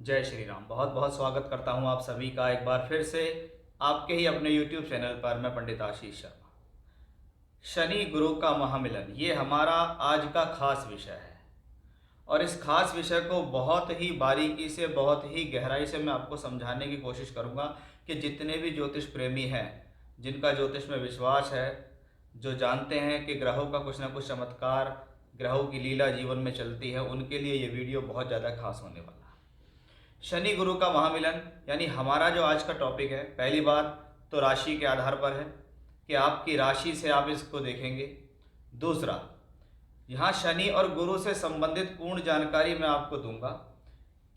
जय श्री राम। बहुत बहुत स्वागत करता हूं आप सभी का एक बार फिर से आपके ही अपने YouTube चैनल पर। मैं पंडित आशीष शर्मा। शनि गुरु का महामिलन, ये हमारा आज का खास विषय है। और इस खास विषय को बहुत ही बारीकी से, बहुत ही गहराई से मैं आपको समझाने की कोशिश करूंगा कि जितने भी ज्योतिष प्रेमी हैं, जिनका ज्योतिष में विश्वास है, जो जानते हैं कि ग्रहों का कुछ ना कुछ चमत्कार, ग्रहों की लीला जीवन में चलती है, उनके लिए ये वीडियो बहुत ज़्यादा खास होने वाला है। शनि गुरु का महामिलन यानी हमारा जो आज का टॉपिक है, पहली बात तो राशि के आधार पर है कि आपकी राशि से आप इसको देखेंगे। दूसरा, यहाँ शनि और गुरु से संबंधित पूर्ण जानकारी मैं आपको दूंगा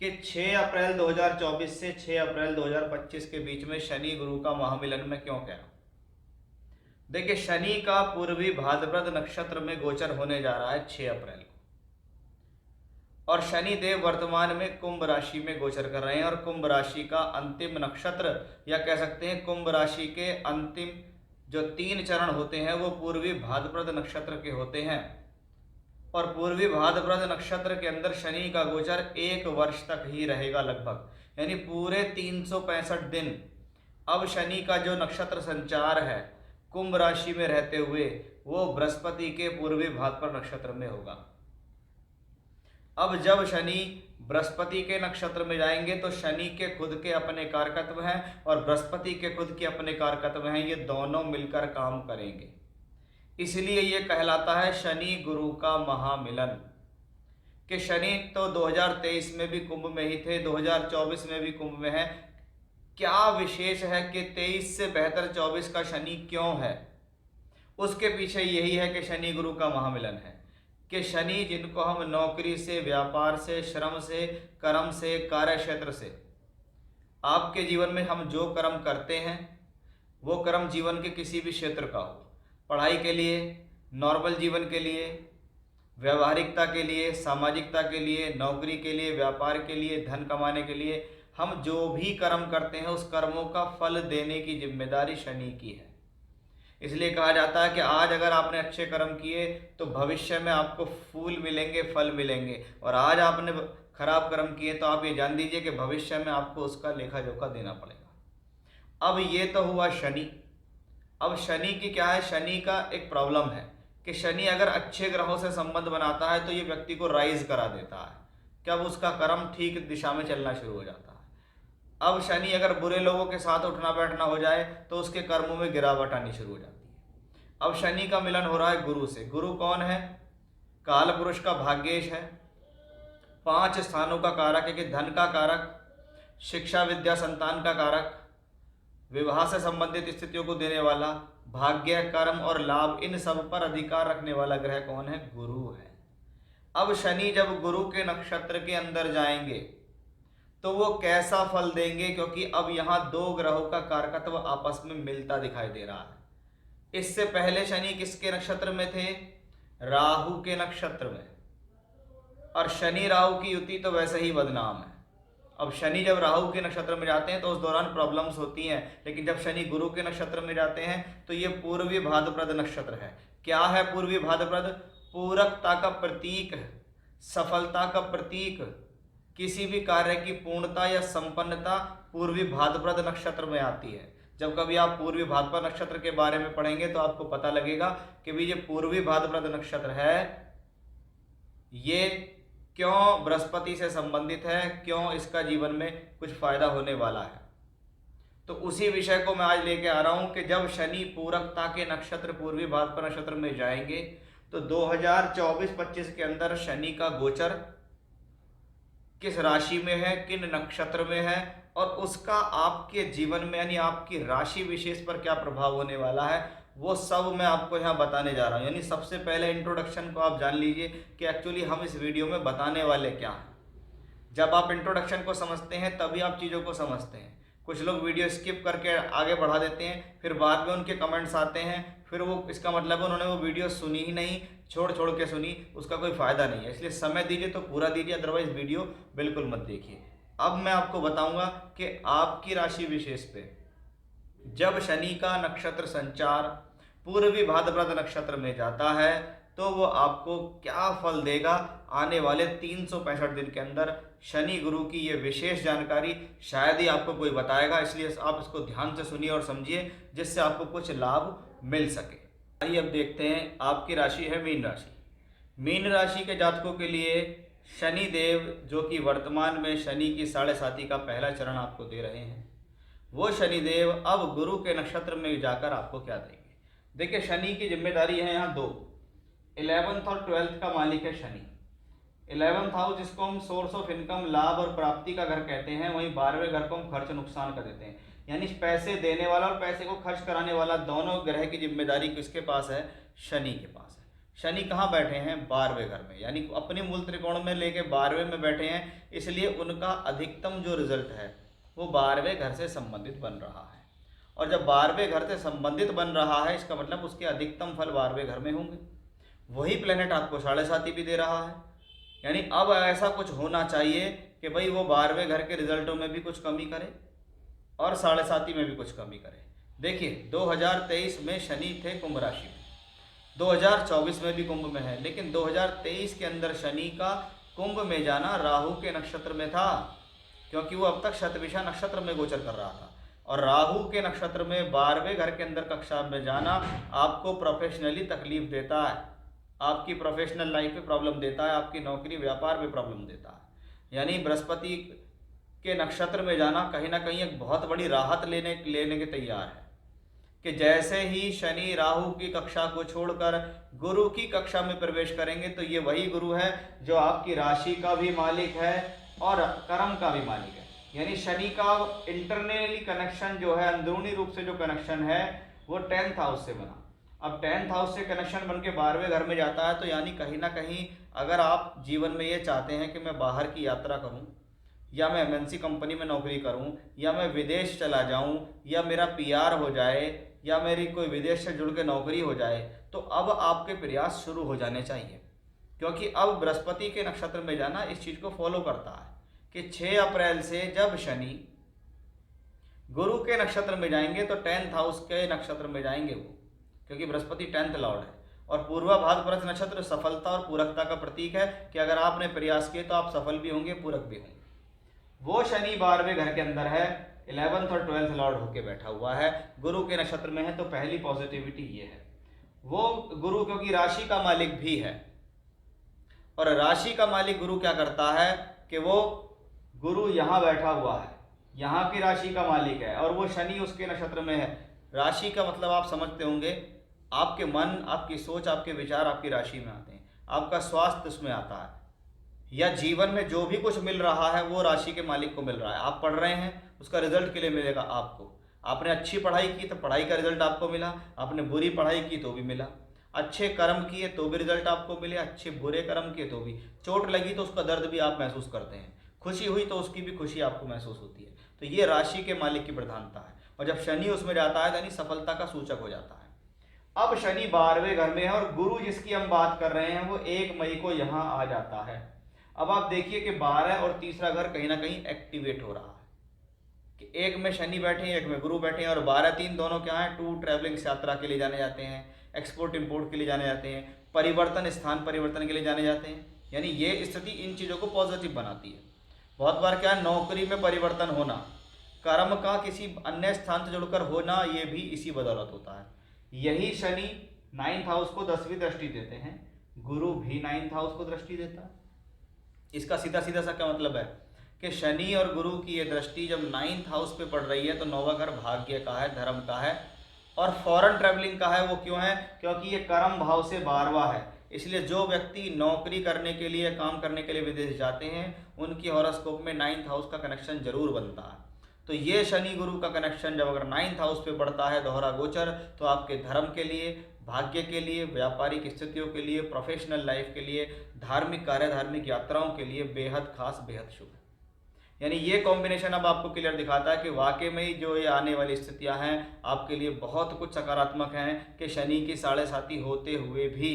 कि 6 अप्रैल 2024 से 6 अप्रैल 2025 के बीच में शनि गुरु का महामिलन मैं क्यों कह रहा हूँ। देखिए, शनि का पूर्वी भाद्रपद नक्षत्र में गोचर होने जा रहा है 6 अप्रैल को, और शनि देव वर्तमान में कुंभ राशि में गोचर कर रहे हैं। और कुंभ राशि का अंतिम नक्षत्र, या कह सकते हैं कुंभ राशि के अंतिम जो 3 चरण होते हैं वो पूर्वी भाद्रपद नक्षत्र के होते हैं। और पूर्वी भाद्रपद नक्षत्र के अंदर शनि का गोचर 1 वर्ष तक ही रहेगा लगभग, यानी पूरे 365 दिन। अब शनि का जो नक्षत्र संचार है कुंभ राशि में रहते हुए, वो बृहस्पति के पूर्वी भाद्रपद नक्षत्र में होगा। अब जब शनि बृहस्पति के नक्षत्र में जाएंगे तो शनि के खुद के अपने कारकत्व हैं और बृहस्पति के खुद के अपने कारकत्व हैं, ये दोनों मिलकर काम करेंगे। इसलिए ये कहलाता है शनि गुरु का महामिलन। कि शनि तो 2023 में भी कुंभ में ही थे, 2024 में भी कुंभ में है। क्या विशेष है कि 23 से बेहतर 24 का शनि क्यों है? उसके पीछे यही है कि शनि गुरु का महामिलन है। कि शनि जिनको हम नौकरी से, व्यापार से, श्रम से, कर्म से, कार्य क्षेत्र से, आपके जीवन में हम जो कर्म करते हैं वो कर्म जीवन के किसी भी क्षेत्र का हो, पढ़ाई के लिए, नॉर्मल जीवन के लिए, व्यवहारिकता के लिए, सामाजिकता के लिए, नौकरी के लिए, व्यापार के लिए, धन कमाने के लिए, हम जो भी कर्म करते हैं उस कर्मों का फल देने की जिम्मेदारी शनि की है। इसलिए कहा जाता है कि आज अगर आपने अच्छे कर्म किए तो भविष्य में आपको फूल मिलेंगे, फल मिलेंगे। और आज आपने खराब कर्म किए तो आप ये जान दीजिए कि भविष्य में आपको उसका लेखा जोखा देना पड़ेगा। अब ये तो हुआ शनि। अब शनि की क्या है, शनि का एक प्रॉब्लम है कि शनि अगर अच्छे ग्रहों से संबंध बनाता है तो ये व्यक्ति को राइज करा देता है कि अब उसका कर्म ठीक दिशा में चलना शुरू हो जाता है। अब शनि अगर बुरे लोगों के साथ उठना बैठना हो जाए तो उसके कर्मों में गिरावट आनी शुरू हो जाती है। अब शनि का मिलन हो रहा है गुरु से। गुरु कौन है? काल पुरुष का भाग्येश है, 5 स्थानों का कारक है कि धन का कारक, शिक्षा विद्या संतान का कारक, विवाह से संबंधित स्थितियों को देने वाला, भाग्य, कर्म और लाभ, इन सब पर अधिकार रखने वाला ग्रह कौन है? गुरु है। अब शनि जब गुरु के नक्षत्र के अंदर जाएंगे तो वो कैसा फल देंगे? क्योंकि अब यहाँ 2 ग्रहों का कारकत्व आपस में मिलता दिखाई दे रहा है। इससे पहले शनि किसके नक्षत्र में थे? राहु के नक्षत्र में। और शनि राहु की युति तो वैसे ही बदनाम है। अब शनि जब राहु के नक्षत्र में जाते हैं तो उस दौरान प्रॉब्लम्स होती हैं, लेकिन जब शनि गुरु के नक्षत्र में जाते हैं तो ये पूर्वी भाद्रपद नक्षत्र है। क्या है पूर्वी भाद्रपद? पूरकता का प्रतीक, सफलता का प्रतीक, किसी भी कार्य की पूर्णता या संपन्नता पूर्वी भाद्रपद नक्षत्र में आती है। जब कभी आप पूर्वी भाद्रपद नक्षत्र के बारे में पढ़ेंगे तो आपको पता लगेगा कि भी ये पूर्वी भाद्रपद नक्षत्र है, ये क्यों बृहस्पति से संबंधित है, क्यों इसका जीवन में कुछ फायदा होने वाला है। तो उसी विषय को मैं आज लेके आ रहा हूं कि जब शनि पूरकता के नक्षत्र पूर्वी भाद्रपद नक्षत्र में जाएंगे तो 2024-25 के अंदर शनि का गोचर किस राशि में है, किन नक्षत्र में है, और उसका आपके जीवन में यानी आपकी राशि विशेष पर क्या प्रभाव होने वाला है, वो सब मैं आपको यहाँ बताने जा रहा हूँ। यानी सबसे पहले इंट्रोडक्शन को आप जान लीजिए कि एक्चुअली हम इस वीडियो में बताने वाले क्या हैं। जब आप इंट्रोडक्शन को समझते हैं तभी आप चीज़ों को समझते हैं। कुछ लोग वीडियो स्किप करके आगे बढ़ा देते हैं, फिर बाद में उनके कमेंट्स आते हैं, फिर वो इसका मतलब उन्होंने वो वीडियो सुनी ही नहीं, छोड़ छोड़ के सुनी, उसका कोई फ़ायदा नहीं है। इसलिए समय दीजिए तो पूरा दीजिए, अदरवाइज वीडियो बिल्कुल मत देखिए। अब मैं आपको बताऊंगा कि आपकी राशि विशेष पे जब शनि का नक्षत्र संचार पूर्वी भाद्रपद नक्षत्र में जाता है तो वो आपको क्या फल देगा, आने वाले 365 दिन के अंदर शनि गुरु की ये विशेष जानकारी शायद ही आपको कोई बताएगा, इसलिए आप इसको ध्यान से सुनिए और समझिए, जिससे आपको कुछ लाभ मिल सके। आइए अब देखते हैं, आपकी राशि है मीन राशि। मीन राशि के जातकों के लिए शनि देव, जो कि वर्तमान में शनि की 7.5 का पहला चरण आपको दे रहे हैं, वो शनि देव अब गुरु के नक्षत्र में जाकर आपको क्या देंगे। देखिए, शनि की जिम्मेदारी है यहाँ 2, 11th और 12th का मालिक है शनि। 11th हाउस जिसको हम सोर्स ऑफ इनकम, लाभ और प्राप्ति का घर कहते हैं, वहीं 12वें घर को हम खर्च नुकसान का देते हैं। यानी पैसे देने वाला और पैसे को खर्च कराने वाला दोनों ग्रह की जिम्मेदारी किसके पास है? शनि के पास है। शनि कहाँ बैठे हैं? 12वें घर में, यानी अपने मूल त्रिकोण में लेके 12वें में बैठे हैं, इसलिए उनका अधिकतम जो रिजल्ट है वो 12वें घर से संबंधित बन रहा है। और जब 12वें घर से संबंधित बन रहा है, इसका मतलब उसके अधिकतम फल 12वें घर में होंगे। वही प्लेनेट आपको 7.5 भी दे रहा है, यानी अब ऐसा कुछ होना चाहिए कि भाई वो 12वें घर के रिजल्टों में भी कुछ कमी करे और 7.5 में भी कुछ कमी करे। देखिए, 2023 में शनि थे कुंभ राशि में, 2024 में भी कुंभ में है, लेकिन 2023 के अंदर शनि का कुंभ में जाना राहु के नक्षत्र में था, क्योंकि वो अब तक शतभिषा नक्षत्र में गोचर कर रहा था। और राहु के नक्षत्र में 12वें घर के अंदर कक्षा में जाना आपको प्रोफेशनली तकलीफ देता है, आपकी प्रोफेशनल लाइफ में प्रॉब्लम देता है, आपकी नौकरी व्यापार में प्रॉब्लम देता है। यानी बृहस्पति के नक्षत्र में जाना कहीं ना कहीं एक बहुत बड़ी राहत लेने के तैयार है, कि जैसे ही शनि राहु की कक्षा को छोड़कर गुरु की कक्षा में प्रवेश करेंगे, तो ये वही गुरु है जो आपकी राशि का भी मालिक है और कर्म का भी मालिक है। यानी शनि का इंटरनली कनेक्शन जो है, अंदरूनी रूप से जो कनेक्शन है, वो 10th हाउस से बना। अब 10th हाउस से कनेक्शन बन के 12वें घर में जाता है, तो यानी कहीं ना कहीं अगर आप जीवन में ये चाहते हैं कि मैं बाहर की यात्रा करूं, या मैं MNC कंपनी में नौकरी करूं, या मैं विदेश चला जाऊं, या मेरा PR हो जाए, या मेरी कोई विदेश से जुड़ के नौकरी हो जाए, तो अब आपके प्रयास शुरू हो जाने चाहिए, क्योंकि अब बृहस्पति के नक्षत्र में जाना इस चीज़ को फॉलो करता है कि 6 अप्रैल से जब शनि गुरु के नक्षत्र में जाएंगे तो 10th हाउस के नक्षत्र में जाएंगे वो, क्योंकि बृहस्पति 10th लॉर्ड है। और पूर्वा भाद्रपद नक्षत्र सफलता और पूरकता का प्रतीक है कि अगर आपने प्रयास किए तो आप सफल भी होंगे, पूरक भी होंगे। वो शनि 12वें घर के अंदर है, 11th और 12th लॉर्ड होके बैठा हुआ है, गुरु के नक्षत्र में है। तो पहली पॉजिटिविटी ये है, वो गुरु क्योंकि राशि का मालिक भी है, और राशि का मालिक गुरु क्या करता है कि वो गुरु यहाँ बैठा हुआ है, यहाँ की राशि का मालिक है, और वो शनि उसके नक्षत्र में है। राशि का मतलब आप समझते होंगे, आपके मन, आपकी सोच, आपके विचार आपकी राशि में आते हैं, आपका स्वास्थ्य उसमें आता है, या जीवन में जो भी कुछ मिल रहा है वो राशि के मालिक को मिल रहा है। आप पढ़ रहे हैं, उसका रिजल्ट के लिए मिलेगा आपको। आपने अच्छी पढ़ाई की तो पढ़ाई का रिजल्ट आपको मिला, आपने बुरी पढ़ाई की तो भी मिला। अच्छे कर्म किए तो भी रिजल्ट आपको मिले, अच्छे बुरे कर्म किए तो भी। चोट लगी तो उसका दर्द भी आप महसूस करते हैं, खुशी हुई तो उसकी भी खुशी आपको महसूस होती है। तो ये राशि के मालिक की प्रधानता है, और जब शनि उसमें जाता है यानी सफलता का सूचक हो जाता है। अब शनि 12वें घर में है, और गुरु जिसकी हम बात कर रहे हैं वो 1 मई को यहाँ आ जाता है। अब आप देखिए कि 12 और तीसरा घर कहीं ना कहीं एक्टिवेट हो रहा है, कि एक में शनि बैठे हैं, एक में गुरु बैठे हैं, और 12-3 दोनों क्या है, टूर ट्रैवलिंग यात्रा के लिए जाने जाते हैं, एक्सपोर्ट इंपोर्ट के लिए जाने जाते हैं, परिवर्तन, स्थान परिवर्तन के लिए जाने जाते हैं। यानी ये स्थिति इन चीज़ों को पॉजिटिव बनाती है। बहुत बार क्या है, नौकरी में परिवर्तन होना, कर्म का किसी अन्य स्थान से जुड़कर होना, ये भी इसी बदौलत होता है। यही शनि 9th हाउस को 10वीं दृष्टि देते हैं, गुरु भी 9th हाउस को दृष्टि देता है। इसका सीधा सीधा सा क्या मतलब है कि शनि और गुरु की ये दृष्टि जब 9th हाउस पे पड़ रही है, तो 9वां घर भाग्य का है, धर्म का है, और फॉरेन ट्रैवलिंग का है। वो क्यों है? क्योंकि ये कर्म भाव से 12वां है। इसलिए जो व्यक्ति नौकरी करने के लिए, काम करने के लिए विदेश जाते हैं, उनकी हॉरोस्कोप में 9th हाउस का कनेक्शन जरूर बनता है। तो ये शनि गुरु का कनेक्शन जब अगर 9th हाउस पे पड़ता है, दोहरा गोचर, तो आपके धर्म के लिए, भाग्य के लिए, व्यापारिक स्थितियों के लिए, प्रोफेशनल लाइफ के लिए, धार्मिक कार्य, धार्मिक यात्राओं के लिए बेहद खास, बेहद शुभ है। यानी ये कॉम्बिनेशन अब आपको क्लियर दिखाता है कि वाकई में ही जो ये आने वाली स्थितियां हैं आपके लिए बहुत कुछ सकारात्मक हैं, कि शनि की 7.5 होते हुए भी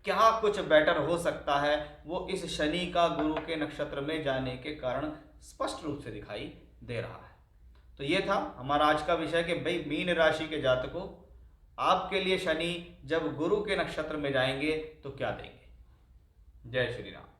क्या कुछ बेटर हो सकता है, वो इस शनि का गुरु के नक्षत्र में जाने के कारण स्पष्ट रूप से दिखाई दे रहा है। तो ये था हमारा आज का विषय कि भाई मीन राशि के जातकों, आपके लिए शनि जब गुरु के नक्षत्र में जाएंगे तो क्या देंगे। जय श्री राम।